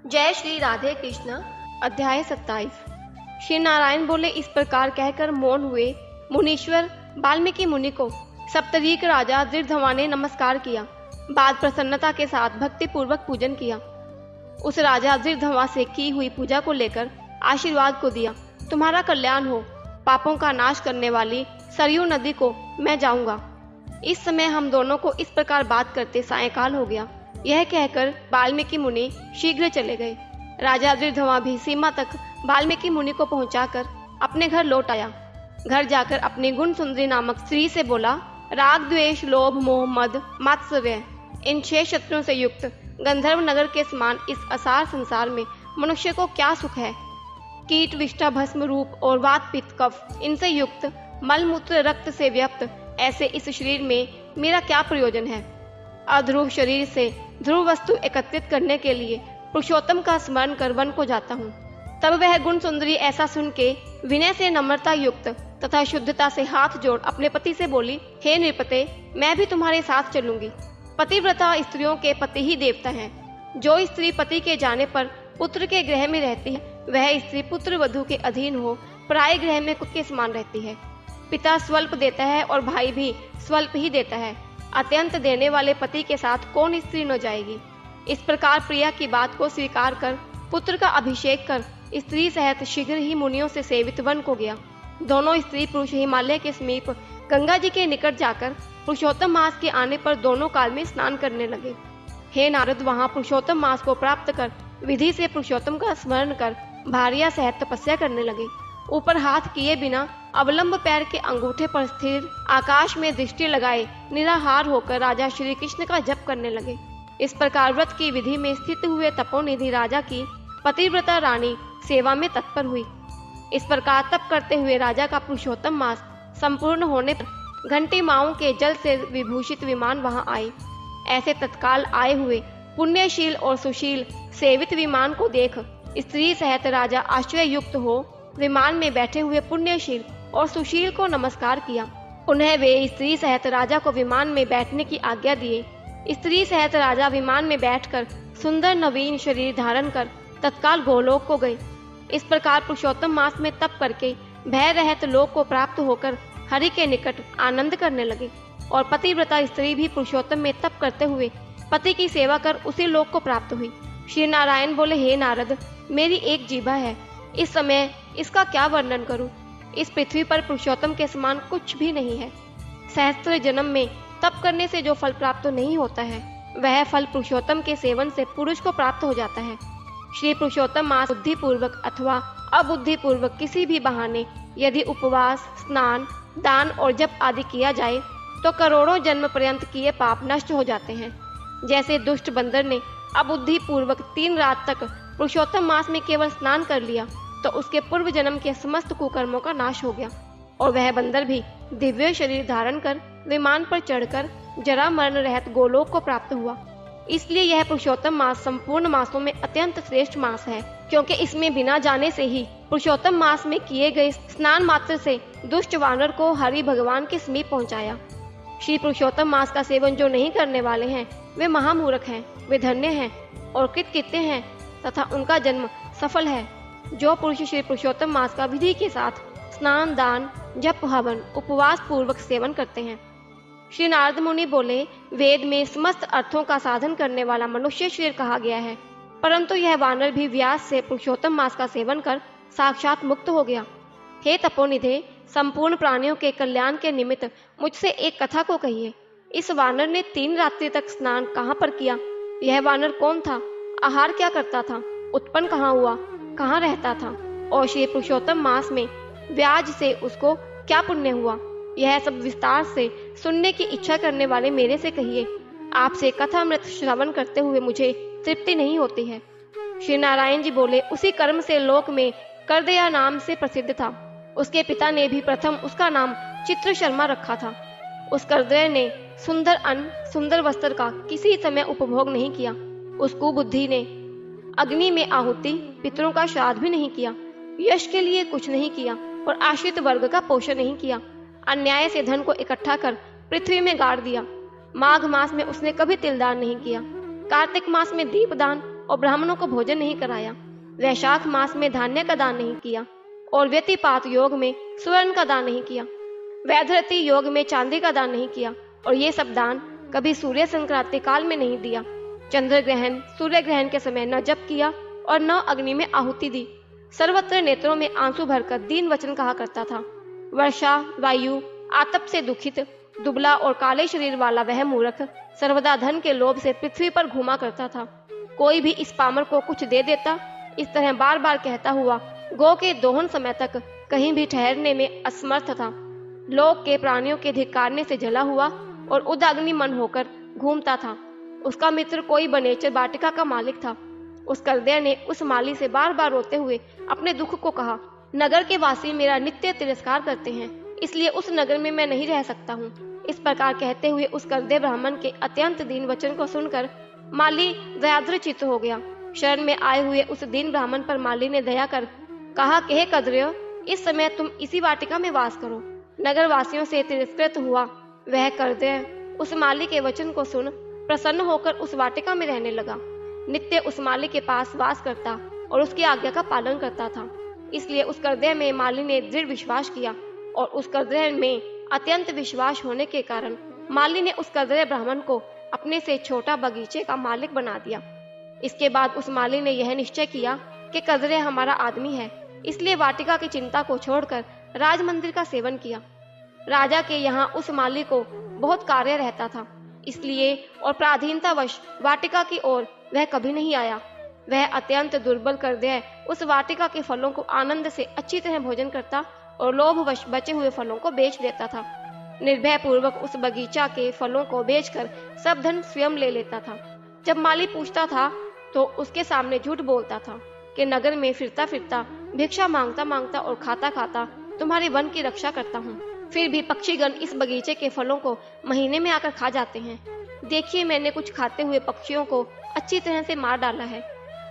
जय श्री राधे कृष्ण। अध्याय 27। श्री नारायण बोले, इस प्रकार कहकर मौन हुए मुनीश्वर वाल्मीकि मुनि को सप्तर्षि राजा दृढ़धवा ने नमस्कार किया। बाद प्रसन्नता के साथ भक्ति पूर्वक पूजन किया। उस राजा दृढ़धवा से की हुई पूजा को लेकर आशीर्वाद को दिया, तुम्हारा कल्याण हो। पापों का नाश करने वाली सरयू नदी को मैं जाऊंगा। इस समय हम दोनों को इस प्रकार बात करते सायंकाल हो गया। यह कहकर वाल्मीकि मुनि शीघ्र चले गए। राजा दृढ़धवा भी सीमा तक वाल्मीकि मुनि को पहुंचाकर अपने घर लौट आया। घर जाकर अपनी गुण सुंदरी नामक स्त्री से बोला, राग द्वेष लोभ मोह मद मात्सर्य इन 6 शत्रुओं से युक्त गंधर्व नगर के समान इस असार संसार में मनुष्य को क्या सुख है। कीट विष्ठा भस्म रूप और वात पित्त कफ इनसे युक्त मलमूत्र रक्त से व्याप्त ऐसे इस शरीर में मेरा क्या प्रयोजन है। अध्रुव शरीर से ध्रुव वस्तु एकत्रित करने के लिए पुरुषोत्तम का स्मरण कर वन को जाता हूँ। तब वह गुण सुंदरी ऐसा सुन के विनय से नम्रता युक्त तथा शुद्धता से हाथ जोड़ अपने पति से बोली, हे नृपते, मैं भी तुम्हारे साथ चलूंगी। पतिव्रता स्त्रियों के पति ही देवता हैं। जो स्त्री पति के जाने पर पुत्र के गृह में रहती है, वह स्त्री पुत्र वधु के अधीन हो पराये गृह में कुत्ते के समान रहती है। पिता स्वल्प देता है और भाई भी स्वल्प ही देता है। अत्यंत देने वाले पति के साथ कौन स्त्री न जाएगी। इस प्रकार प्रिया की बात को स्वीकार कर पुत्र का अभिषेक कर स्त्री सहित शीघ्र ही मुनियों से सेवित वन को गया। दोनों स्त्री पुरुष हिमालय के समीप गंगा जी के निकट जाकर पुरुषोत्तम मास के आने पर दोनों काल में स्नान करने लगे। हे नारद, वहां पुरुषोत्तम मास को प्राप्त कर विधि से पुरुषोत्तम का स्मरण कर भार्या सहित तपस्या करने लगे। ऊपर हाथ किए बिना अवलंब पैर के अंगूठे पर स्थिर आकाश में दृष्टि लगाए निराहार होकर राजा श्री कृष्ण का जप करने लगे। इस प्रकार व्रत की विधि में स्थित हुए तपोनिधि राजा की पतिव्रता रानी सेवा में तत्पर हुई। इस प्रकार तप करते हुए राजा का पुरुषोत्तम मास संपूर्ण होने पर घंटी माओं के जल से विभूषित विमान वहां आए। ऐसे तत्काल आए हुए पुण्यशील और सुशील सेवित विमान को देख स्त्री सहित राजा आश्चर्य युक्त हो विमान में बैठे हुए पुण्यशील और सुशील को नमस्कार किया। उन्हें वे स्त्री सहित राजा को विमान में बैठने की आज्ञा दिए। स्त्री सहित राजा विमान में बैठकर सुंदर नवीन शरीर धारण कर तत्काल गोलोक को गए। इस प्रकार पुरुषोत्तम मास में तप करके भय रहित लोक को प्राप्त होकर हरि के निकट आनंद करने लगे। और पतिव्रता स्त्री भी पुरुषोत्तम में तप करते हुए पति की सेवा कर उसी लोक को प्राप्त हुई। श्री नारायण बोले, हे नारद, मेरी एक जीभा है, इस समय इसका क्या वर्णन करूं। इस पृथ्वी पर पुरुषोत्तम के समान कुछ भी नहीं है। सहस्त्र जन्म में तप करने से जो फल प्राप्त नहीं होता है, वह फल पुरुषोत्तम के सेवन से पुरुष को प्राप्त हो जाता है। श्री पुरुषोत्तम मास बुद्धि पूर्वक अथवा अबुद्धि पूर्वक किसी भी बहाने यदि उपवास, स्नान, दान और जप आदि किया जाए तो करोड़ों जन्म पर्यंत किए पाप नष्ट हो जाते हैं। जैसे दुष्ट बंदर ने अबुद्धि पूर्वक 3 रात तक पुरुषोत्तम मास में केवल स्नान कर लिया तो उसके पूर्व जन्म के समस्त कुकर्मों का नाश हो गया और वह बंदर भी दिव्य शरीर धारण कर विमान पर चढ़कर जरा मरण रहित गोलोक को प्राप्त हुआ। इसलिए यह पुरुषोत्तम मास संपूर्ण मासों में अत्यंत श्रेष्ठ मास है, क्योंकि इसमें बिना जाने से ही पुरुषोत्तम मास में किए गए स्नान मात्र से दुष्ट वानर को हरि भगवान के समीप पहुंचाया। श्री पुरुषोत्तम मास का सेवन जो नहीं करने वाले हैं, वे महामूर्ख हैं, वे धन्य हैं और कृतकृत्य हैं तथा उनका जन्म सफल है। जो पुरुष श्री पुरुषोत्तम मास का विधि के साथ स्नान, दान, जप, हवन, उपवास पूर्वक सेवन करते हैं। श्री नारद मुनि बोले, वेद में समस्त अर्थों का साधन करने वाला मनुष्य शरीर कहा गया है, परंतु यह वानर भी व्यास से पुरुषोत्तम मास का सेवन कर साक्षात मुक्त हो गया। हे तपोनिधे, संपूर्ण प्राणियों के कल्याण के निमित्त मुझसे एक कथा को कहिए। इस वानर ने 3 रात्रि तक स्नान कहाँ पर किया? यह वानर कौन था? आहार क्या करता था? उत्पन्न कहाँ हुआ? कहाँ रहता था? और श्री पुरुषोत्तम मास में व्याज से उसको क्या पुण्य हुआ? यह सब विस्तार से सुनने की इच्छा करने वाले मेरे से कहिए। आपसे कथामृत श्रवण करते हुए मुझे तृप्ति नहीं होती है। श्री नारायण जी बोले, उसी कर्म से लोक में करदया नाम से प्रसिद्ध था। उसके पिता ने भी प्रथम उसका नाम चित्र शर्मा रखा था। उस करदय ने सुंदर अन्न, सुंदर वस्त्र का किसी समय उपभोग नहीं किया। उस कुबुद्धि ने अग्नि में आहुति, पितरों का श्राद्ध भी नहीं किया, यश के लिए कुछ नहीं किया और आश्रित वर्ग का पोषण नहीं किया। अन्याय से धन को इकट्ठा कर पृथ्वी में गाड़ दिया। माघ मास में उसने कभी तिलदान नहीं किया। कार्तिक मास में दीपदान, और ब्राह्मणों को भोजन नहीं कराया। वैशाख मास में धान्य का दान नहीं किया और व्यतिपात योग में स्वर्ण का दान नहीं किया। वैधरती योग में चांदी का दान नहीं किया और ये सब दान कभी सूर्य संक्रांति काल में नहीं दिया। चंद्र ग्रहण सूर्य ग्रहण के समय न जप किया और न अग्नि में आहुति दी। सर्वत्र नेत्रों में आंसू भरकर दीन वचन कहा करता था। वर्षा वायु आतप से दुखित दुबला और काले शरीर वाला वह मूर्ख सर्वदा धन के लोभ से पृथ्वी पर घूमा करता था। कोई भी इस पामर को कुछ दे देता, इस तरह बार बार कहता हुआ गौ के दोहन समय तक कहीं भी ठहरने में असमर्थ था। लोक के प्राणियों के धिक्कारने से जला हुआ और उदाग्नि मन होकर घूमता था। उसका मित्र कोई बनेचर वाटिका का मालिक था। उस कर्दय ने उस माली से बार बार रोते हुए अपने दुख को कहा, नगर के वासी मेरा नित्य तिरस्कार करते हैं, इसलिए उस नगर में मैं नहीं रह सकता हूँ। इस प्रकार कहते हुए उस कर्दय ब्राह्मण के अत्यंत दीन वचन को सुनकर माली दयाद्रचित्त हो गया। शरण में आए हुए उस दीन ब्राह्मण पर माली ने दया कर कहा कि हे कर्दय, इस समय तुम इसी वाटिका में वास करो। नगर वासियों से तिरस्कृत हुआ वह कर्दय उस माली के वचन को सुन प्रसन्न होकर उस वाटिका में रहने लगा। नित्य उस माली के पास वास करता और उसकी आज्ञा का पालन करता था। इसलिए उस कर्दय में माली ने दृढ़ विश्वास किया और उस कर्दय में अत्यंत विश्वास होने के कारण माली ने उस कर्दय ब्राह्मण को अपने से छोटा बगीचे का मालिक बना दिया। इसके बाद उस माली ने यह निश्चय किया कि कर्दय हमारा आदमी है, इसलिए वाटिका की चिंता को छोड़कर राज मंदिर का सेवन किया। राजा के यहाँ उस माली को बहुत कार्य रहता था, इसलिए और पराधीनतावश वाटिका की ओर वह कभी नहीं आया। वह अत्यंत दुर्बल कर्दय उस वाटिका के फलों को आनंद से अच्छी तरह भोजन करता और लोभवश बचे हुए फलों को बेच देता था। निर्भय पूर्वक उस बगीचा के फलों को बेचकर सब धन स्वयं ले लेता था। जब माली पूछता था तो उसके सामने झूठ बोलता था कि नगर में फिरता फिरता भिक्षा मांगता मांगता और खाता खाता तुम्हारे वन की रक्षा करता हूँ, फिर भी पक्षीगण इस बगीचे के फलों को महीने में आकर खा जाते हैं। देखिए, मैंने कुछ खाते हुए पक्षियों को अच्छी तरह से मार डाला है।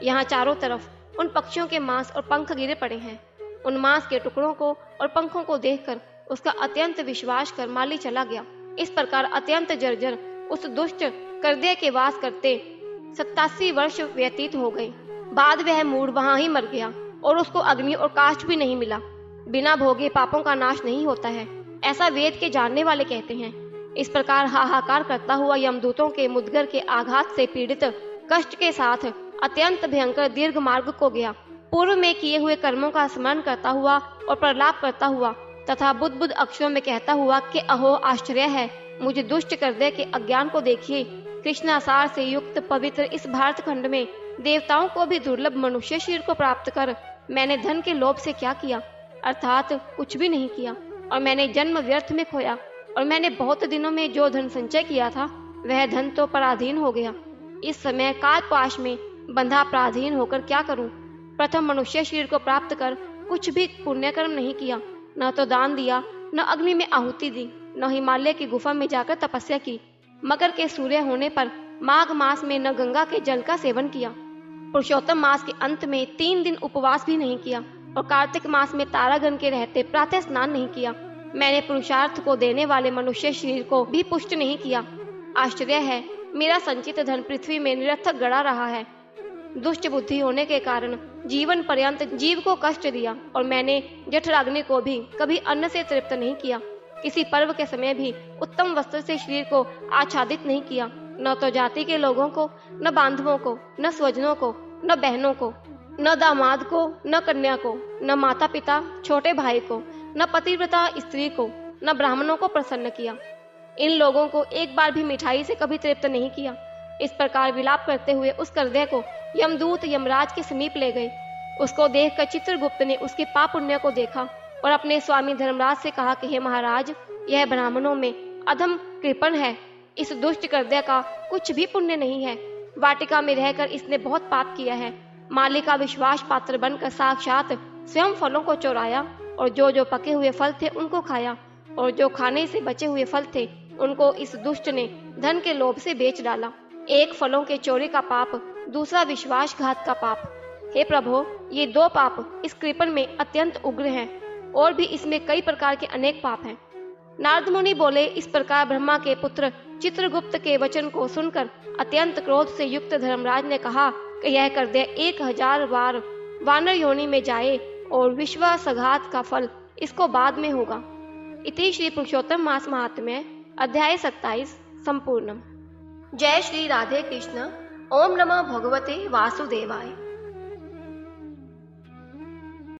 यहाँ चारों तरफ उन पक्षियों के मांस और पंख गिरे पड़े हैं। उन मांस के टुकड़ों को और पंखों को देखकर उसका अत्यंत विश्वास कर माली चला गया। इस प्रकार अत्यंत जर्जर उस दुष्ट कर्दय के वास करते 87 वर्ष व्यतीत हो गए। बाद वह मूढ़ वहां ही मर गया और उसको अग्नि और काष्ठ भी नहीं मिला। बिना भोगे पापों का नाश नहीं होता है, ऐसा वेद के जानने वाले कहते हैं। इस प्रकार हाहाकार करता हुआ यमदूतों के मुद्गर के आघात से पीड़ित कष्ट के साथ अत्यंत भयंकर दीर्घ मार्ग को गया। पूर्व में किए हुए कर्मों का स्मरण करता हुआ और प्रलाप करता हुआ तथा बुद्ध बुद्ध अक्षरों में कहता हुआ कि अहो आश्चर्य है, मुझे दुष्ट कर्दय के अज्ञान को देखिए। कृष्णासार से युक्त पवित्र इस भारत खंड में देवताओं को भी दुर्लभ मनुष्य शरीर को प्राप्त कर मैंने धन के लोभ से क्या किया, अर्थात कुछ भी नहीं किया, और मैंने जन्म व्यर्थ में खोया, और मैंने बहुत दिनों में जो धन संचय किया था वह धन तो पराधीन हो गया। इस समय काल पाश में बंधा पराधीन होकर क्या करूं? प्रथम मनुष्य शरीर को प्राप्त कर कुछ भी पुण्य कर्म नहीं किया, न तो दान दिया, न अग्नि में आहुति दी, न हिमालय की गुफा में जाकर तपस्या की। मकर के सूर्य होने पर माघ मास में न गंगा के जल का सेवन किया। पुरुषोत्तम मास के अंत में 3 दिन उपवास भी नहीं किया और कार्तिक मास में तारागण के रहते प्रातः स्नान नहीं किया। मैंने पुरुषार्थ को देने वाले मनुष्य शरीर को भी पुष्ट नहीं किया। आश्चर्य है, मेरा संचित धन पृथ्वी में निरर्थक गड़ा रहा है। दुष्ट बुद्धि होने के कारण जीवन पर्यंत जीव को कष्ट दिया, और मैंने जठराग्नि को भी कभी अन्न से तृप्त नहीं किया। किसी पर्व के समय भी उत्तम वस्त्र से शरीर को आच्छादित नहीं किया, न तो जाति के लोगों को, न बांधवों को, न स्वजनों को, न बहनों को, न दामाद को, न कन्या को, न माता पिता छोटे भाई को, न पतिव्रता स्त्री को, न ब्राह्मणों को प्रसन्न किया। इन लोगों को एक बार भी मिठाई से कभी तृप्त नहीं किया। इस प्रकार विलाप करते हुए उस कर्दय को यमदूत यमराज के समीप ले गए। उसको देखकर चित्रगुप्त ने उसके पाप पुण्य को देखा और अपने स्वामी धर्मराज से कहा कि हे महाराज, यह ब्राह्मणों में अधम कृपण है। इस दुष्ट कर्दय का कुछ भी पुण्य नहीं है। वाटिका में रहकर इसने बहुत पाप किया है। माली का विश्वास पात्र बनकर साक्षात स्वयं फलों को चुराया, और जो पके हुए फल थे उनको खाया, और जो खाने से बचे हुए फल थे उनको इस दुष्ट ने धन के लोभ से बेच डाला। एक फलों के चोरी का पाप, दूसरा विश्वासघात का पाप। हे प्रभु, ये 2 पाप इस कृपण में अत्यंत उग्र हैं, और भी इसमें कई प्रकार के अनेक पाप हैं। नारद मुनि बोले, इस प्रकार ब्रह्मा के पुत्र चित्रगुप्त के वचन को सुनकर अत्यंत क्रोध से युक्त धर्मराज ने कहा यह कर दे 1000 बार वानर योनि में जाए और विश्वासघात का फल इसको बाद में होगा। इति श्री पुरुषोत्तम मास महात्म्य अध्याय 27 संपूर्णम। जय श्री राधे कृष्ण। ओम नमः भगवते वासुदेवाय।